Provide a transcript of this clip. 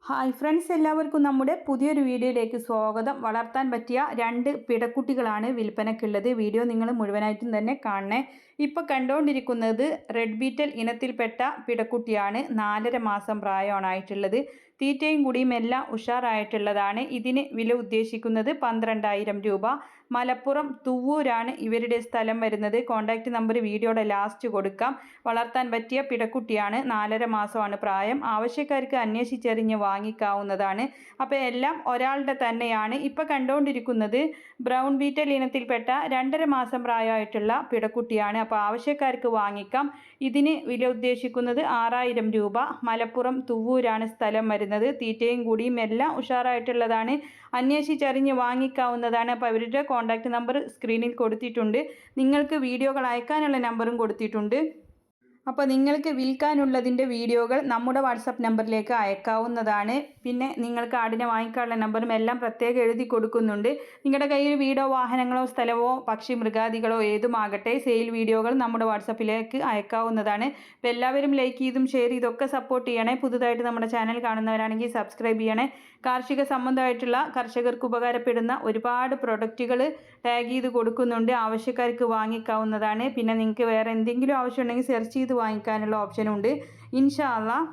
Hi friends, എല്ലാവർക്കും നമ്മുടെ പുതിയൊരു വീഡിയോയിലേക്ക് സ്വാഗതം. വളർത്താൻ പറ്റിയ 2 പിടക്കുട്ടികളാണ് വിൽപ്പനയ്ക്കുള്ളത്. വീഡിയോ നിങ്ങൾ മുഴുവനായിട്ടും തന്നെ കാണണേ. ഇപ്പോൾ കണ്ടുകൊണ്ടിരിക്കുന്നത് റെഡ് ബീറ്റൽ ഇനത്തിൽപ്പെട്ട പിടക്കുട്ടിയാണ്. 4.5 മാസം പ്രായമാണായിട്ടുള്ളത്. തീറ്റയും കുടിയും എല്ലാം ഉഷാറായിട്ടുള്ളതാണ്. ഇതിന് വില ഉദ്ദേശിക്കുന്നത് 12,000 രൂപ. മലപ്പുറം തുവ്വൂരാണ് ഇവരുടെ സ്ഥലം വരുന്നത്. കോൺടാക്റ്റ് നമ്പർ വീഡിയോയുടെ ലാസ്റ്റ് കൊടുക്കാം. വളർത്താൻ പറ്റിയ പിടക്കുട്ടിയാണ്. 4.5 മാസമാണ് പ്രായം. ആവശ്യക്കാർക്ക് അന്വേഷിച്ചറിഞ്ഞ് വാങ്ങിക്കാവുന്നതാണ്. അപ്പോൾ എല്ലാം ഒരാളുടെ തന്നെയാണ്. ഇപ്പോൾ കണ്ടുകൊണ്ടിരിക്കുന്നത് ബ്രൗൺ ബീറ്റൽ ഇനത്തിൽപ്പെട്ട 2.5 മാസം പ്രായമായിട്ടുള്ള പിടക്കുട്ടിയാണ്. അപ്പോൾ ആവശ്യക്കാർക്ക് വാങ്ങിക്കാം. ഇതിന് വില ഉദ്ദേശിക്കുന്നത് 6,000 രൂപ. മലപ്പുറം തുവ്വൂരാണ് സ്ഥലം വരുന്നത്. തീറ്റയും കൂടിയും എല്ലാം ഉഷാറായിട്ടുള്ളതാണ്. അന്വേഷിച്ചറിഞ്ഞ് വാങ്ങിക്കാവുന്നതാണ്. അപ്പോൾ അവരുടെ കോൺടാക്റ്റ് നമ്പർ സ്ക്രീനിൽ കൊടുത്തിട്ടുണ്ട്. നിങ്ങൾക്ക് വീഡിയോകൾ അയക്കാനുള്ള നമ്പറും കൊടുത്തിട്ടുണ്ട്. അപ്പോൾ നിങ്ങൾക്ക് വിൽക്കാനുള്ളതിൻ്റെ വീഡിയോകൾ നമ്മുടെ വാട്സപ്പ് നമ്പറിലേക്ക് അയക്കാവുന്നതാണ്. പിന്നെ നിങ്ങൾക്ക് ആടിനെ വാങ്ങിക്കാനുള്ള നമ്പറും എല്ലാം പ്രത്യേകം എഴുതി കൊടുക്കുന്നുണ്ട്. നിങ്ങളുടെ കയ്യിൽ വീടോ വാഹനങ്ങളോ സ്ഥലമോ പക്ഷി മൃഗാദികളോ ഏതുമാകട്ടെ സെയിൽ വീഡിയോകൾ നമ്മുടെ വാട്സപ്പിലേക്ക് അയക്കാവുന്നതാണ്. അപ്പോൾ എല്ലാവരും ലൈക്ക് ചെയ്തും ഷെയർ ചെയ്തൊക്കെ സപ്പോർട്ട് ചെയ്യണേ. പുതുതായിട്ട് നമ്മുടെ ചാനൽ കാണുന്നവരാണെങ്കിൽ സബ്സ്ക്രൈബ് ചെയ്യണേ. കാർഷിക സംബന്ധമായിട്ടുള്ള കർഷകർക്ക് ഉപകാരപ്പെടുന്ന ഒരുപാട് പ്രൊഡക്റ്റുകൾ ടാഗ് ചെയ്ത് കൊടുക്കുന്നുണ്ട്. ആവശ്യക്കാർക്ക് വാങ്ങിക്കാവുന്നതാണ്. പിന്നെ നിങ്ങൾക്ക് വേറെ എന്തെങ്കിലും ആവശ്യമുണ്ടെങ്കിൽ സെർച്ച് ചെയ്ത് വാങ്ങിക്കാനുള്ള ഓപ്ഷനുണ്ട്. ഇൻഷാ അല്ലാഹ്